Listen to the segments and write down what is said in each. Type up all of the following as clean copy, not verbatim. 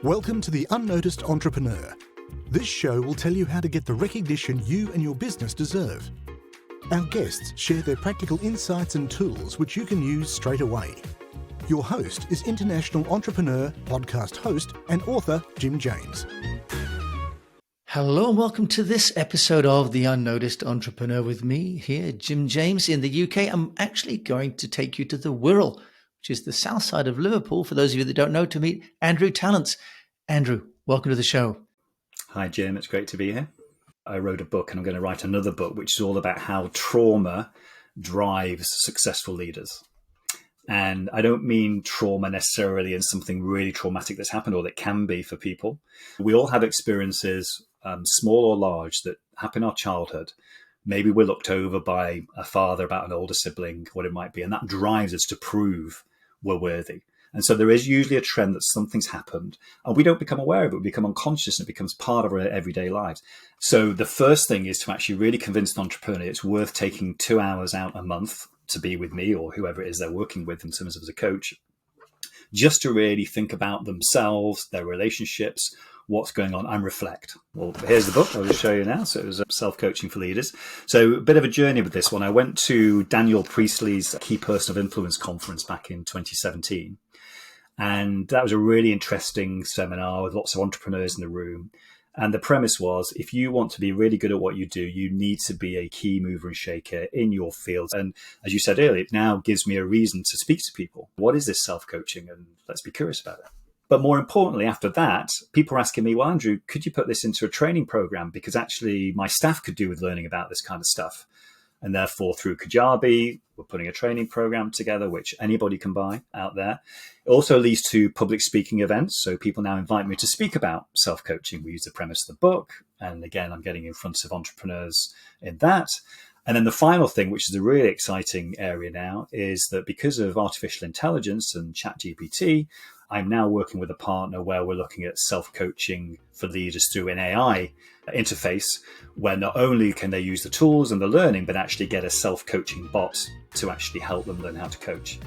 Welcome to the UnNoticed Entrepreneur. This show will tell you how to get the recognition you and your business deserve. Our guests share their practical insights and tools which you can use straight away. Your host is international entrepreneur, podcast host, and author Jim James. Hello and welcome to this episode of The UnNoticed Entrepreneur with me here, Jim James in the UK. I'm actually going to take you to the Wirral, which is the south side of Liverpool, for those of you that don't know, to meet Andrew Tallents. Andrew, welcome to the show. Hi, Jim. It's great to be here. I wrote a book and I'm going to write another book, which is all about how trauma drives successful leaders. And I don't mean trauma necessarily in something really traumatic that's happened or that can be for people. We all have experiences, small or large, that happen in our childhood. Maybe we're looked over by a father about an older sibling, what it might be, and that drives us to prove we're worthy. And so there is usually a trend that something's happened and we don't become aware of it. We become unconscious and it becomes part of our everyday lives. So the first thing is to actually really convince an entrepreneur it's worth taking 2 hours out a month to be with me or whoever it is they're working with in terms of as a coach, just to really think about themselves, their relationships, what's going on, and reflect. Well, here's the book I'll just show you now. So it was Self-Coaching for Leaders. So a bit of a journey with this one. I went to Daniel Priestley's Key Person of Influence conference back in 2017. And that was a really interesting seminar with lots of entrepreneurs in the room. And the premise was, if you want to be really good at what you do, you need to be a key mover and shaker in your field. And as you said earlier, it now gives me a reason to speak to people. What is this self-coaching? And let's be curious about it. But more importantly, after that, people are asking me, well, Andrew, could you put this into a training program? Because actually my staff could do with learning about this kind of stuff. And therefore, through Kajabi, we're putting a training program together, which anybody can buy out there. It also leads to public speaking events. So people now invite me to speak about self-coaching. We use the premise of the book. And again, I'm getting in front of entrepreneurs in that. And then the final thing, which is a really exciting area now, is that because of artificial intelligence and ChatGPT, I'm now working with a partner where we're looking at self-coaching for leaders through an AI interface, where not only can they use the tools and the learning, but actually get a self-coaching bot to actually help them learn how to coach.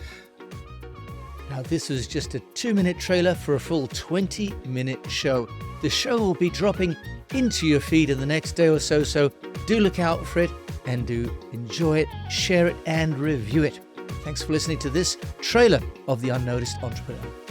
Now, this was just a 2-minute trailer for a full 20-minute show. The show will be dropping into your feed in the next day or so, so do look out for it and do enjoy it, share it, and review it. Thanks for listening to this trailer of The UnNoticed Entrepreneur.